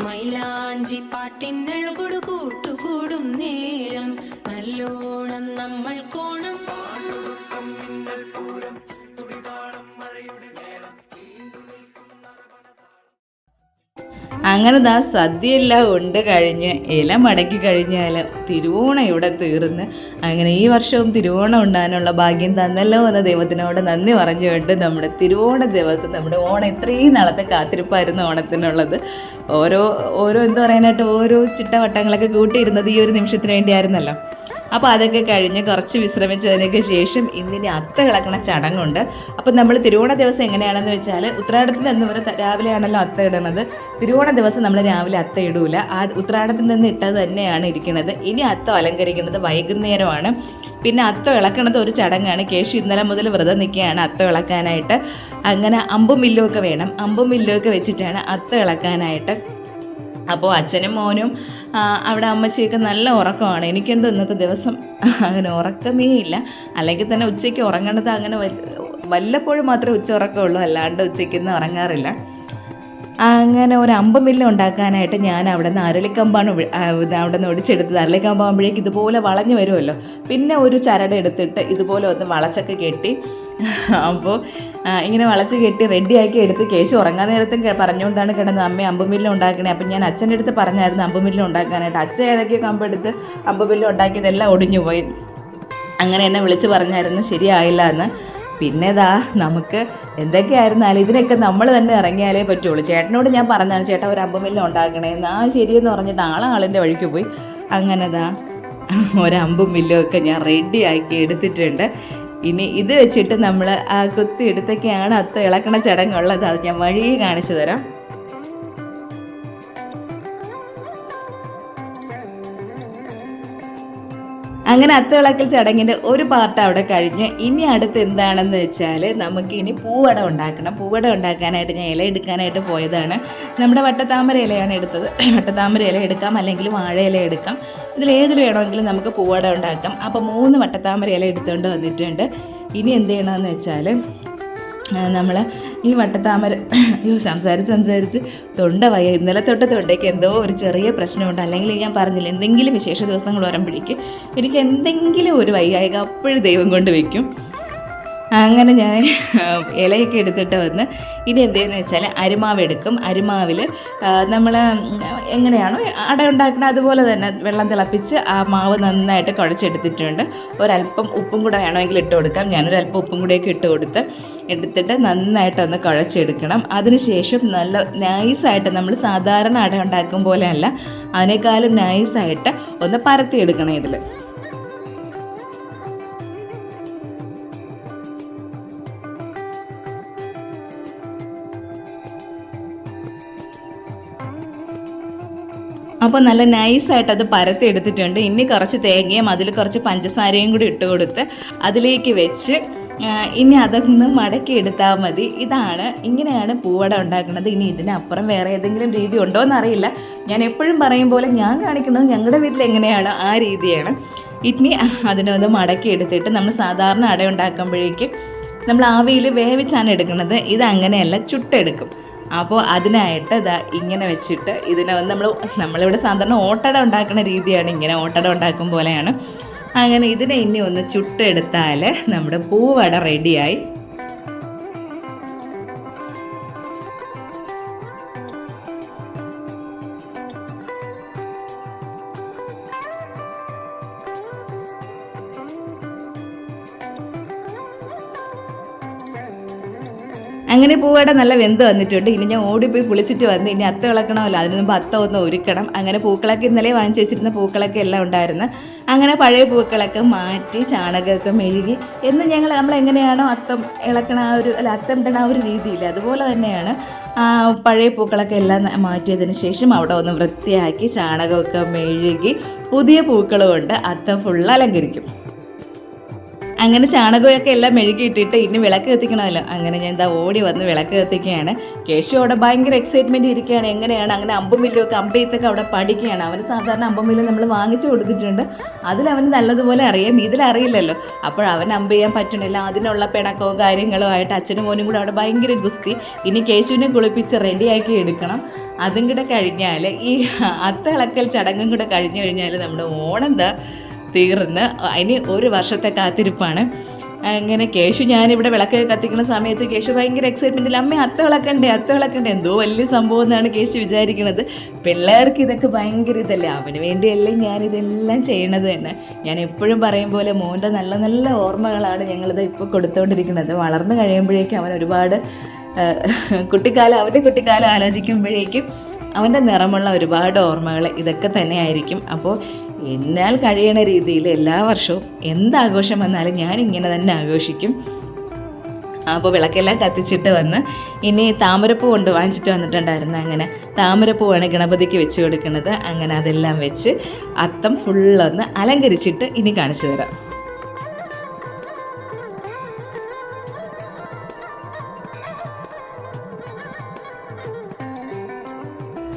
മൈലാഞ്ചി പാട്ടിനഴകൊടു കൂട്ടുകൂടും നേരം നല്ലോണം നമ്മൾ കോണം പൂരം തുടിതാളം മഴയുടെ മേളം. അങ്ങനെ സദ്യയെല്ലാം ഉണ്ട് കഴിഞ്ഞ് ഇല മടക്കി കഴിഞ്ഞാൽ തിരുവോണം ഇവിടെ തീർന്ന്. അങ്ങനെ ഈ വർഷവും തിരുവോണം ഉണ്ടാകാനുള്ള ഭാഗ്യം തന്നല്ലോ എന്ന ദൈവത്തിനോട് നന്ദി പറഞ്ഞുകൊണ്ട് നമ്മുടെ തിരുവോണ ദിവസം, നമ്മുടെ ഓണം ഇത്രയും നാളത്തെ കാത്തിരിപ്പായിരുന്നു ഓണത്തിനുള്ളത്. ഓരോ എന്താ പറയാനായിട്ട് ഓരോ ചിട്ടവട്ടങ്ങളൊക്കെ കൂട്ടിയിരുന്നത് ഈ ഒരു നിമിഷത്തിന് വേണ്ടിയായിരുന്നല്ലോ. അപ്പോൾ അതൊക്കെ കഴിഞ്ഞ് കുറച്ച് വിശ്രമിച്ചതിനൊക്കെ ശേഷം ഇന്നിനി അത്ത കിളക്കണ ചടങ്ങുണ്ട്. അപ്പം നമ്മൾ തിരുവോണ ദിവസം എങ്ങനെയാണെന്ന് വെച്ചാൽ ഉത്രാടത്തിൽ നിന്ന് വരെ രാവിലെയാണല്ലോ അത്ത ഇടുന്നത്. തിരുവോണ ദിവസം നമ്മൾ രാവിലെ അത്ത ഇടൂല, ആ ഉത്രാടത്തിൽ നിന്ന് ഇട്ടത് തന്നെയാണ് ഇരിക്കുന്നത്. ഇനി അത്തം അലങ്കരിക്കുന്നത് വൈകുന്നേരമാണ്. പിന്നെ അത്തം ഇളക്കണത് ഒരു ചടങ്ങാണ്. കേശു ഇന്നലെ മുതൽ വ്രതം നിൽക്കുകയാണ് അത്തം ഇളക്കാനായിട്ട്. അങ്ങനെ അമ്പും വില്ലും ഒക്കെ വേണം. അമ്പും വില്ലും ഒക്കെ വെച്ചിട്ടാണ് അത്തം ഇളക്കാനായിട്ട്. അപ്പോൾ അച്ഛനും മോനും അവിടെ അമ്മച്ചിയൊക്കെ നല്ല ഉറക്കമാണ്. എനിക്കെന്തോ ഇന്നത്തെ ദിവസം അങ്ങനെ ഉറക്കമേ ഇല്ല. അല്ലെങ്കിൽ തന്നെ ഉച്ചയ്ക്ക് ഉറങ്ങേണ്ടത് അങ്ങനെ വല്ലപ്പോഴും മാത്രമേ ഉച്ച ഉറക്കമുള്ളൂ, അല്ലാണ്ട് ഉച്ചയ്ക്കൊന്നും ഉറങ്ങാറില്ല. അങ്ങനെ ഒരു അമ്പുമില്ല ഉണ്ടാക്കാനായിട്ട് ഞാൻ അവിടെ നിന്ന് അരളിക്കമ്പാണ് അവിടെ നിന്ന് ഒടിച്ചെടുത്തത്. അരളിക്കമ്പാകുമ്പോഴേക്ക് ഇതുപോലെ വളഞ്ഞു വരുമല്ലോ. പിന്നെ ഒരു ചരട് എടുത്തിട്ട് ഇതുപോലെ ഒന്ന് വളച്ചൊക്കെ കെട്ടി, അപ്പോൾ ഇങ്ങനെ വളച്ച് കെട്ടി റെഡിയാക്കി എടുത്ത് കേശു ഉറങ്ങാൻ നേരത്തും പറഞ്ഞുകൊണ്ടാണ് കിടന്നത് അമ്മ അമ്പുമില്ല ഉണ്ടാക്കണേ. അപ്പം ഞാൻ അച്ഛൻ്റെ അടുത്ത് പറഞ്ഞായിരുന്നു അമ്പുമില്ല ഉണ്ടാക്കാനായിട്ട്. അച്ഛൻ ഏതൊക്കെയോ കമ്പെടുത്ത് അമ്പുമില്ല ഉണ്ടാക്കിയതെല്ലാം ഒടിഞ്ഞു പോയി. അങ്ങനെ എന്നെ വിളിച്ച് പറഞ്ഞായിരുന്നു ശരിയായില്ല എന്ന്. പിന്നെ നമുക്ക് എന്തൊക്കെയായിരുന്നാലും ഇതിനൊക്കെ നമ്മൾ തന്നെ ഇറങ്ങിയാലേ പറ്റുള്ളൂ. ചേട്ടനോട് ഞാൻ പറഞ്ഞാണ് ചേട്ടാ ഒരു അമ്പുമില്ല ഉണ്ടാക്കണേന്ന്. ശരിയെന്ന് പറഞ്ഞിട്ട് ആളിൻ്റെ വഴിക്ക് പോയി. അങ്ങനെ ഒരു അമ്പുമില്ലും ഒക്കെ ഞാൻ റെഡിയാക്കി എടുത്തിട്ടുണ്ട്. ഇനി ഇത് വെച്ചിട്ട് നമ്മൾ കുത്തി എടുത്തൊക്കെയാണ് അത്ത ഇളക്കണ ചടങ്ങുള്ളത്. അത് ഞാൻ വഴിയെ കാണിച്ചു തരാം. അങ്ങനെ അത്തവിളക്കൽ ചടങ്ങിൻ്റെ ഒരു പാർട്ട് അവിടെ കഴിഞ്ഞ് ഇനി അടുത്ത് എന്താണെന്ന് വെച്ചാൽ നമുക്കിനി പൂവട ഉണ്ടാക്കണം. പൂവട ഉണ്ടാക്കാനായിട്ട് ഞാൻ ഇല എടുക്കാനായിട്ട് പോയതാണ്. നമ്മുടെ വട്ടത്താമര ഇലയാണ് എടുത്തത്. വട്ടത്താമര ഇല എടുക്കാം, അല്ലെങ്കിൽ വാഴ ഇല എടുക്കാം. ഇതിലേതിൽ വേണമെങ്കിലും നമുക്ക് പൂവട ഉണ്ടാക്കാം. അപ്പോൾ 3 വട്ടത്താമര ഇല എടുത്തുകൊണ്ട് വന്നിട്ടുണ്ട്. ഇനി എന്ത് ചെയ്യണമെന്ന് വെച്ചാൽ നമ്മൾ ഈ വട്ടത്താമര സംസാരിച്ച് തൊണ്ട വയ്യ. ഇന്നലെ തൊട്ട് തൊണ്ടയ്ക്ക് എന്തോ ഒരു ചെറിയ പ്രശ്നമുണ്ട്. അല്ലെങ്കിൽ ഞാൻ പറഞ്ഞില്ല, എന്തെങ്കിലും വിശേഷ ദിവസങ്ങൾ വരുമ്പോഴേക്ക് എനിക്ക് എന്തെങ്കിലും ഒരു വയ്യായിക അപ്പോഴും ദൈവം കൊണ്ട് വയ്ക്കും. അങ്ങനെ ഞാൻ ഇലയൊക്കെ എടുത്തിട്ട് വന്ന് ഇനി എന്തെന്ന് വെച്ചാൽ അരിമാവ് എടുക്കും. അരിമാവിൽ നമ്മൾ എങ്ങനെയാണോ അട ഉണ്ടാക്കുന്നത് അതുപോലെ തന്നെ വെള്ളം തിളപ്പിച്ച് ആ മാവ് നന്നായിട്ട് കുഴച്ചെടുത്തിട്ടുണ്ട്. ഒരല്പം ഉപ്പും കൂടെ വേണമെങ്കിൽ ഇട്ട് കൊടുക്കാം. ഞാനൊരല്പം ഉപ്പും കൂടെയൊക്കെ എടുത്തിട്ട് നന്നായിട്ടൊന്ന് കുഴച്ചെടുക്കണം. അതിനുശേഷം നല്ല നൈസായിട്ട് നമ്മൾ സാധാരണ അട ഉണ്ടാക്കും പോലെയല്ല, അതിനേക്കാളും നൈസായിട്ട് ഒന്ന് പരത്തിയെടുക്കണം. ഇതിൽ അപ്പോൾ നല്ല നൈസായിട്ട് അത് പരത്തി എടുത്തിട്ടുണ്ട്. ഇനി കുറച്ച് തേങ്ങയും അതിൽ കുറച്ച് പഞ്ചസാരയും കൂടി ഇട്ട് കൊടുത്ത് അതിലേക്ക് വെച്ച് ഇനി അതൊന്ന് മടക്കി എടുത്താൽ മതി. ഇങ്ങനെയാണ് പൂവട ഉണ്ടാക്കുന്നത്. ഇനി ഇതിനപ്പുറം വേറെ ഏതെങ്കിലും രീതി ഉണ്ടോ എന്നറിയില്ല. ഞാൻ എപ്പോഴും പറയും പോലെ ഞാൻ കാണിക്കുന്നത് ഞങ്ങളുടെ വീട്ടിൽ എങ്ങനെയാണോ ആ രീതിയാണ്. ഇനി അതിനൊന്ന് മടക്കി എടുത്തിട്ട് നമ്മൾ സാധാരണ അട ഉണ്ടാക്കുമ്പോഴേക്കും നമ്മൾ ആവിയിൽ വേവിച്ചാണ് എടുക്കുന്നത്. ഇതങ്ങനെയല്ല, ചുട്ടെടുക്കും. അപ്പോൾ അതിനായിട്ട് ഇങ്ങനെ വെച്ചിട്ട് ഇതിനെ നമ്മളിവിടെ സാധാരണ ഓട്ടട ഉണ്ടാക്കുന്ന രീതിയാണ്, ഇങ്ങനെ ഓട്ടട ഉണ്ടാക്കും പോലെയാണ്. അങ്ങനെ ഇതിനെ ഇനി ഒന്ന് ചുട്ടെടുത്താൽ നമ്മുടെ പൂവട റെഡിയായി. അങ്ങനെ പൂവട നല്ല വെന്ത് വന്നിട്ടുണ്ട്. ഇനി ഞാൻ ഓടിപ്പോയി കുളിച്ചിട്ട് വന്ന് ഇനി അത്ത ഇളക്കണമല്ലോ, അതിന് മുമ്പ് അത്ത ഒന്ന് ഒരുക്കണം. അങ്ങനെ പൂക്കളൊക്കെ ഇന്നലെ വാങ്ങിച്ചു വെച്ചിരുന്ന പൂക്കളൊക്കെ എല്ലാം ഉണ്ടായിരുന്നു. അങ്ങനെ പഴയ പൂക്കളൊക്കെ മാറ്റി ചാണകമൊക്കെ മെഴുകി എന്ന് നമ്മൾ എങ്ങനെയാണോ അത്തം ഇളക്കണ അത്തം ഇടണ ആ ഒരു രീതിയില്ല, അതുപോലെ തന്നെയാണ് പഴയ പൂക്കളൊക്കെ എല്ലാം മാറ്റിയതിന് ശേഷം അവിടെ ഒന്ന് വൃത്തിയാക്കി ചാണകമൊക്കെ മെഴുകി പുതിയ പൂക്കൾ കൊണ്ട് അത്തം ഫുൾ അലങ്കരിക്കും. അങ്ങനെ ചാണകമൊക്കെ എല്ലാം മെഴുകിയിട്ടിട്ട് ഇനി വിളക്ക് കത്തിക്കണമല്ലോ. അങ്ങനെ ഞാൻ ഓടി വന്ന് വിളക്ക് കത്തിക്കുകയാണ്. കേശു അവിടെ ഭയങ്കര എക്സൈറ്റ്മെൻറ്റ് ഇരിക്കുകയാണ്. എങ്ങനെയാണ് അങ്ങനെ അമ്പുമില്ലൊക്കെ അമ്പയത്തൊക്കെ അവിടെ പഠിക്കുകയാണ്. അവന് സാധാരണ അമ്പുമില്ല് നമ്മൾ വാങ്ങിച്ചു കൊടുത്തിട്ടുണ്ട്, അതിലവന് നല്ലതുപോലെ അറിയാം, ഇതിലറിയില്ലല്ലോ. അപ്പോൾ അവൻ അമ്പ് ചെയ്യാൻ പറ്റണില്ല. അതിനുള്ള പിണക്കവും കാര്യങ്ങളും ആയിട്ട് അച്ഛനും മോനും കൂടെ അവിടെ ഭയങ്കര ഗുസ്തി. ഇനി കേശുവിനെ കുളിപ്പിച്ച് റെഡിയാക്കി എടുക്കണം. അതും കൂടെ കഴിഞ്ഞാൽ ഈ അത്ത ഇളക്കൽ ചടങ്ങും കൂടെ കഴിഞ്ഞു കഴിഞ്ഞാൽ നമ്മുടെ ഓണം തീർന്ന് ഇനി ഒരു വർഷത്തെ കാത്തിരിപ്പാണ്. അങ്ങനെ കേശു ഞാനിവിടെ വിളക്ക് കത്തിക്കുന്ന സമയത്ത് കേശു ഭയങ്കര എക്സൈറ്റ്മെൻറ്റിൽ അമ്മ അത്ത വിളക്കണ്ടേ എന്തോ വലിയ സംഭവം എന്നാണ് കേശു വിചാരിക്കുന്നത്. പിള്ളേർക്ക് ഇതൊക്കെ ഭയങ്കര ഇതല്ലേ, അവന് വേണ്ടിയല്ലേ ഞാനിതെല്ലാം ചെയ്യണത് തന്നെ. ഞാൻ എപ്പോഴും പറയും പോലെ മോൻ്റെ നല്ല നല്ല ഓർമ്മകളാണ് ഞങ്ങളിത് ഇപ്പോൾ കൊടുത്തുകൊണ്ടിരിക്കുന്നത്. വളർന്നു കഴിയുമ്പോഴേക്കും അവൻ ഒരുപാട് അവൻ്റെ കുട്ടിക്കാലം ആലോചിക്കുമ്പോഴേക്കും അവൻ്റെ നിറമുള്ള ഒരുപാട് ഓർമ്മകൾ ഇതൊക്കെ തന്നെയായിരിക്കും. അപ്പോൾ എന്നാൽ കഴിയണ രീതിയിൽ എല്ലാ വർഷവും എന്താഘോഷം വന്നാലും ഞാനിങ്ങനെ തന്നെ ആഘോഷിക്കും. അപ്പോൾ വിളക്കെല്ലാം കത്തിച്ചിട്ട് വന്ന് ഇനി താമരപ്പൂ വാങ്ങിച്ചിട്ട് വന്നിട്ടുണ്ടായിരുന്നു. അങ്ങനെ താമരപ്പൂവാണ് ഗണപതിക്ക് വെച്ച് കൊടുക്കുന്നത്. അങ്ങനെ അതെല്ലാം വെച്ച് അത്തം ഫുള്ളൊന്ന് അലങ്കരിച്ചിട്ട് ഇനി കാണിച്ചു തരാം.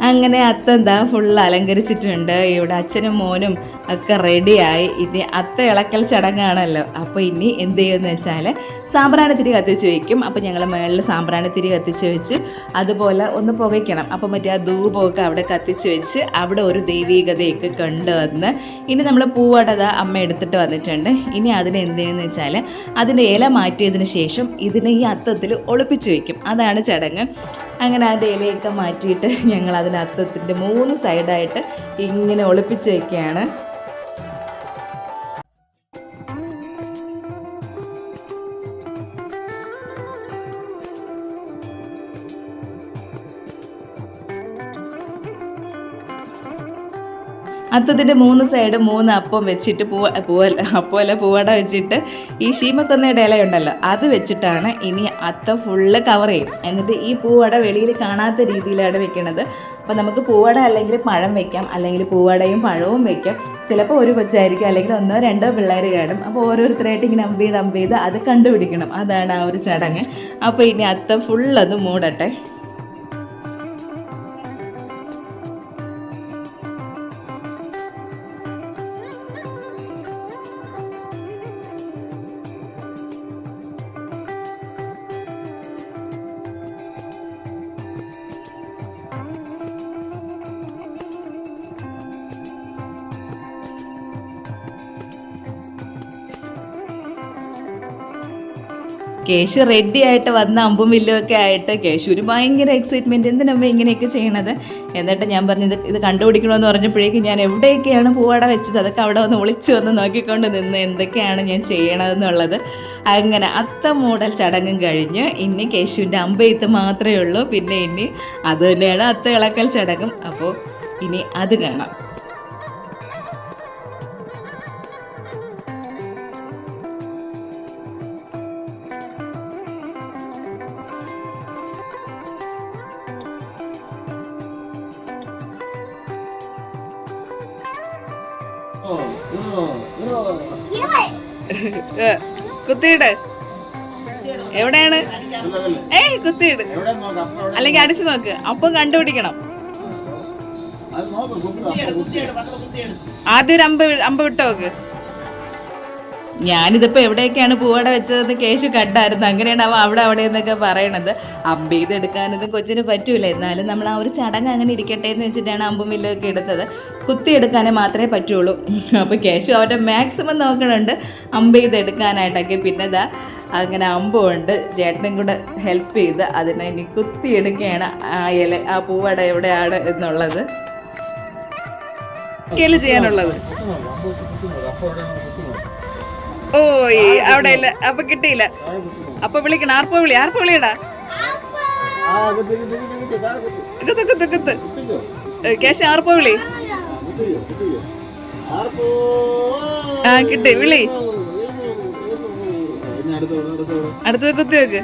അങ്ങനെ അത്ത എന്താ ഫുൾ അലങ്കരിച്ചിട്ടുണ്ട്. ഇവിടെ അച്ഛനും മോനും ഒക്കെ റെഡിയായി. ഇനി അത്ത ഇളക്കൽ ചടങ്ങാണല്ലോ. അപ്പോൾ ഇനി എന്ത് ചെയ്യുമെന്ന് വെച്ചാൽ സാമ്പ്രാണിത്തിരി കത്തിച്ച് വയ്ക്കും. അപ്പോൾ ഞങ്ങൾ മുകളിൽ സാമ്പ്രാണിത്തിരി കത്തിച്ച് വെച്ച് അതുപോലെ ഒന്ന് പുകയ്ക്കണം. അപ്പോൾ മറ്റേ ആ ധൂപമൊക്കെ അവിടെ കത്തിച്ച് വെച്ച് അവിടെ ഒരു ദൈവീകതയൊക്കെ കൊണ്ടുവന്ന് ഇനി നമ്മൾ പൂവട അമ്മ എടുത്തിട്ട് വന്നിട്ടുണ്ട്. ഇനി അതിന് എന്ത് ചെയ്യുമെന്ന് വെച്ചാൽ അതിൻ്റെ ഇല മാറ്റിയതിന് ശേഷം ഇതിനെ ഈ അത്തത്തിൽ ഒളിപ്പിച്ച് വയ്ക്കും. അതാണ് ചടങ്ങ്. അങ്ങനെ അതിൻ്റെ ഇലയൊക്കെ മാറ്റിയിട്ട് ഞങ്ങൾ അതിന് അത്തത്തിൻ്റെ 3 സൈഡായിട്ട് ഇങ്ങനെ ഒളിപ്പിച്ച് വയ്ക്കുകയാണ്. അത്തത്തിൻ്റെ 3 സൈഡ് 3 അപ്പം വെച്ചിട്ട് പൂവട വെച്ചിട്ട് ഈ ശീമക്കൊന്നയുടെ ഇലയുണ്ടല്ലോ അത് വെച്ചിട്ടാണ് ഇനി അത്തം ഫുള്ള് കവർ ചെയ്യും. എന്നിട്ട് ഈ പൂവട വെളിയിൽ കാണാത്ത രീതിയിലാണ് വെക്കുന്നത്. അപ്പോൾ നമുക്ക് പൂവട അല്ലെങ്കിൽ പഴം വെക്കാം, അല്ലെങ്കിൽ പൂവടയും പഴവും വെക്കാം. ചിലപ്പോൾ ഒരു കൊച്ചായിരിക്കും, അല്ലെങ്കിൽ 1 or 2 പിള്ളേർ കാണും. അപ്പോൾ ഓരോരുത്തരായിട്ട് ഇങ്ങനെ അമ്പ് ചെയ്ത് അത് കണ്ടുപിടിക്കണം. അതാണ് ആ ഒരു ചടങ്ങ്. അപ്പോൾ ഇനി അത്തം ഫുള്ളത് മൂടട്ടെ. കേശു റെഡി ആയിട്ട് വന്ന അമ്പും വില്ലും ഒക്കെ ആയിട്ട് കേശുവിന് ഭയങ്കര എക്സൈറ്റ്മെൻറ്റ്. എന്തിനമ്മ ഇങ്ങനെയൊക്കെ ചെയ്യണത്? എന്നിട്ട് ഞാൻ പറഞ്ഞത് ഇത് കണ്ടുപിടിക്കണമെന്ന് പറഞ്ഞപ്പോഴേക്കും ഞാൻ എവിടെയൊക്കെയാണ് പൂവട വെച്ചത് അതൊക്കെ അവിടെ വന്ന് ഒളിച്ചു വന്ന് നോക്കിക്കൊണ്ട് നിന്ന് എന്തൊക്കെയാണ് ഞാൻ ചെയ്യണതെന്നുള്ളത്. അങ്ങനെ അത്ത മൂടൽ ചടങ്ങും കഴിഞ്ഞ് ഇനി കേശുവിൻ്റെ അമ്പെയ്ത്ത് മാത്രമേ ഉള്ളൂ. പിന്നെ ഇനി അത് തന്നെയാണ് അത്ത ഇളക്കൽ ചടങ്ങും. അപ്പോൾ ഇനി അത് കാണാം. കുത്തിയിട്. എവിടെയാണ്? കുത്തിയിട്, അല്ലെങ്കിൽ അടിച്ചു നോക്ക്. അപ്പം കണ്ടുപിടിക്കണം. ആദ്യം ഒരു അമ്പ് വിട്ട് നോക്ക്. ഞാനിതിപ്പോൾ എവിടെയൊക്കെയാണ് പൂവട വെച്ചതെന്ന് കേശു കണ്ടായിരുന്നു. അങ്ങനെയാണ് അവൻ അവിടെ എന്നൊക്കെ പറയണത്. അമ്പ് ചെയ്തെടുക്കാനൊന്നും കൊച്ചിന് പറ്റൂല. എന്നാലും നമ്മൾ ആ ഒരു ചടങ്ങ് അങ്ങനെ ഇരിക്കട്ടെ എന്ന് വെച്ചിട്ടാണ് അമ്പും വില്ലൊക്കെ എടുത്തത്. കുത്തിയെടുക്കാനേ മാത്രമേ പറ്റുള്ളൂ. അപ്പോൾ കേശു അവരുടെ മാക്സിമം നോക്കണുണ്ട് അമ്പ് ചെയ്തെടുക്കാനായിട്ടൊക്കെ. പിന്നെ ഇതാ അങ്ങനെ അമ്പുണ്ട്. ചേട്ടനും കൂടെ ഹെൽപ്പ് ചെയ്ത് അതിനെ ഇനി കുത്തിയെടുക്കുകയാണ്. ആ ഇല ആ പൂവട എവിടെയാണ് എന്നുള്ളത് ചെയ്യാനുള്ളത്. ഓയ് അവിടെ ഇല്ല. അപ്പൊ കിട്ടിയില്ല. അപ്പൊ വിളിക്കണം. ആർപ്പോ വിളിയടാ. കേശ ആർപ്പോ വിളി. ആ കിട്ടി. വിളി. അടുത്തത് കുത്തി വെക്ക്.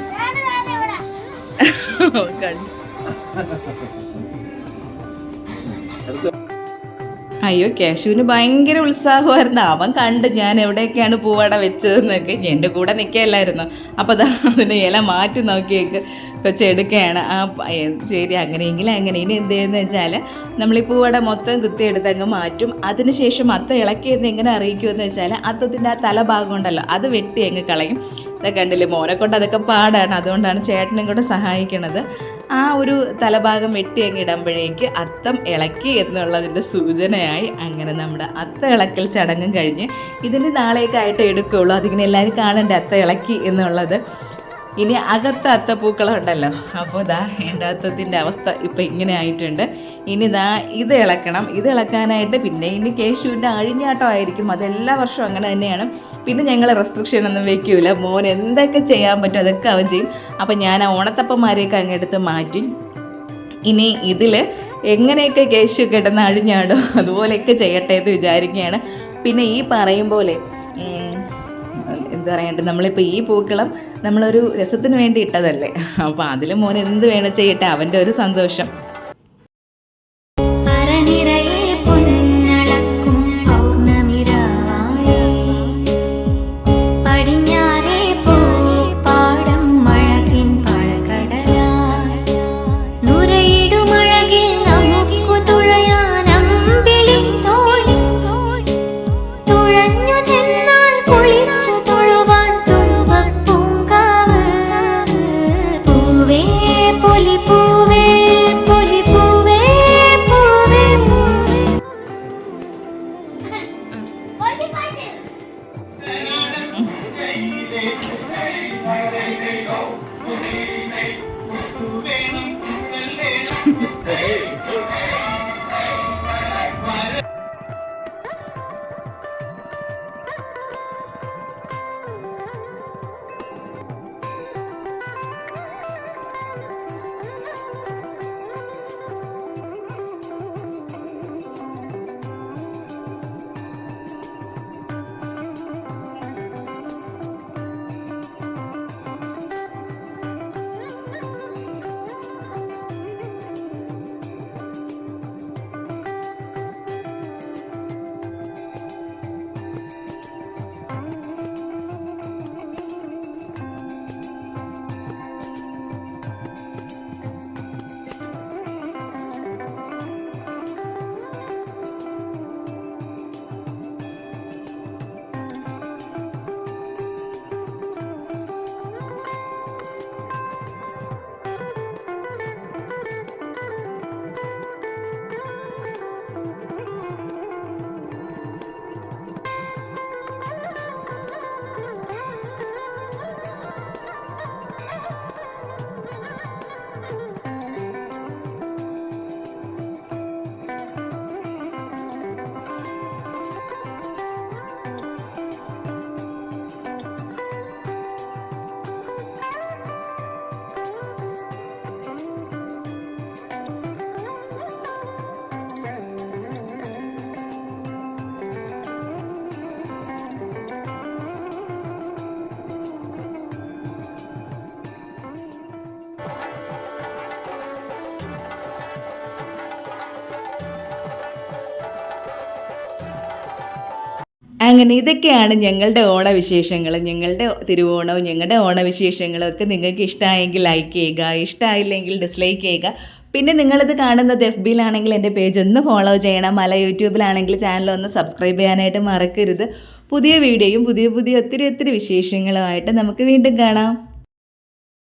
അയ്യോ കേശുവിന് ഭയങ്കര ഉത്സാഹമായിരുന്നു. അവൻ കണ്ട് ഞാൻ എവിടെയൊക്കെയാണ് പൂവട വെച്ചതെന്നൊക്കെ. എൻ്റെ കൂടെ നിൽക്കുകയല്ലായിരുന്നു. അപ്പോൾ അതിന് ഇല മാറ്റി നോക്കിയേക്ക് കൊച്ചെടുക്കുകയാണ്. ശരി അങ്ങനെയെങ്കിൽ അങ്ങനെ. ഇനി എന്ത് ചെയ്യുന്നത് വെച്ചാൽ നമ്മൾ ഈ പൂവട മൊത്തം കുത്തിയെടുത്ത് അങ്ങ് മാറ്റും. അതിനുശേഷം അത്ത ഇളക്കിയെന്ന് എങ്ങനെ അറിയിക്കുമെന്ന് വെച്ചാൽ അത്തത്തിൻ്റെ ആ തലഭാഗം ഉണ്ടല്ലോ അത് വെട്ടി അങ്ങ് കളയും. ഇതൊക്കെ കണ്ടില്ലേ, മോനെ കൊണ്ട് അതൊക്കെ പാടാണ്. അതുകൊണ്ടാണ് ചേട്ടനും കൂടെ സഹായിക്കണത്. ആ ഒരു തലഭാഗം വെട്ടി അങ്ങ് ഇടുമ്പോഴേക്ക് അത്തം ഇളക്കി എന്നുള്ളതിൻ്റെ സൂചനയായി. അങ്ങനെ നമ്മുടെ അത്ത ഇളക്കൽ ചടങ്ങും കഴിഞ്ഞ് ഇതിന് നാളേക്കായിട്ട് എടുക്കുകയുള്ളൂ. അതിങ്ങനെ എല്ലാവരും കാണണ്ടേ അത്ത ഇളക്കി എന്നുള്ളത്. ഇനി അകത്ത് അത്തപ്പൂക്കളം ഉണ്ടല്ലോ. അപ്പോൾ ഇതാ എൻ്റെ അത്തത്തിൻ്റെ അവസ്ഥ ഇപ്പം ഇങ്ങനെ ആയിട്ടുണ്ട്. ഇനി ഇതാ ഇത് ഇളക്കണം. ഇത് ഇളക്കാനായിട്ട് പിന്നെ ഇനി കേശുവിൻ്റെ അഴിഞ്ഞാട്ടം ആയിരിക്കും. അതെല്ലാ വർഷവും അങ്ങനെ തന്നെയാണ്. പിന്നെ ഞങ്ങൾ റെസ്ട്രിക്ഷൻ ഒന്നും വെക്കൂല. മോൻ എന്തൊക്കെ ചെയ്യാൻ പറ്റും അതൊക്കെ അവൻ ചെയ്യും. അപ്പം ഞാൻ ആ ഓണത്തപ്പന്മാരെയൊക്കെ അങ്ങെടുത്ത് മാറ്റി. ഇനി ഇതിൽ എങ്ങനെയൊക്കെ കേശു കിടന്ന് അഴിഞ്ഞാടോ അതുപോലെയൊക്കെ ചെയ്യട്ടെ എന്ന് വിചാരിക്കുകയാണ്. പിന്നെ ഈ പറയും പോലെ എന്താ പറയണ്ടേ, നമ്മളിപ്പോൾ ഈ പൂക്കളം നമ്മളൊരു രസത്തിന് വേണ്ടി ഇട്ടതല്ലേ. അപ്പോൾ അതിൽ മോൻ എന്ത് വേണം ചെയ്യട്ടെ, അവൻ്റെ ഒരു സന്തോഷം. അങ്ങനെ ഇതൊക്കെയാണ് ഞങ്ങളുടെ ഓണവിശേഷങ്ങൾ. ഞങ്ങളുടെ തിരുവോണവും ഞങ്ങളുടെ ഓണവിശേഷങ്ങളും ഒക്കെ നിങ്ങൾക്ക് ഇഷ്ടമായെങ്കിൽ ലൈക്ക് ചെയ്യുക, ഇഷ്ടമായില്ലെങ്കിൽ ഡിസ്ലൈക്ക് ചെയ്യുക. പിന്നെ നിങ്ങളിത് കാണുന്നത് FBയിലാണെങ്കിൽ എൻ്റെ പേജ് ഒന്ന് ഫോളോ ചെയ്യണം. യൂട്യൂബിലാണെങ്കിൽ ചാനൽ ഒന്ന് സബ്സ്ക്രൈബ് ചെയ്യാനായിട്ട് മറക്കരുത്. പുതിയ വീഡിയോയും പുതിയ ഒത്തിരി വിശേഷങ്ങളുമായിട്ട് നമുക്ക് വീണ്ടും കാണാം.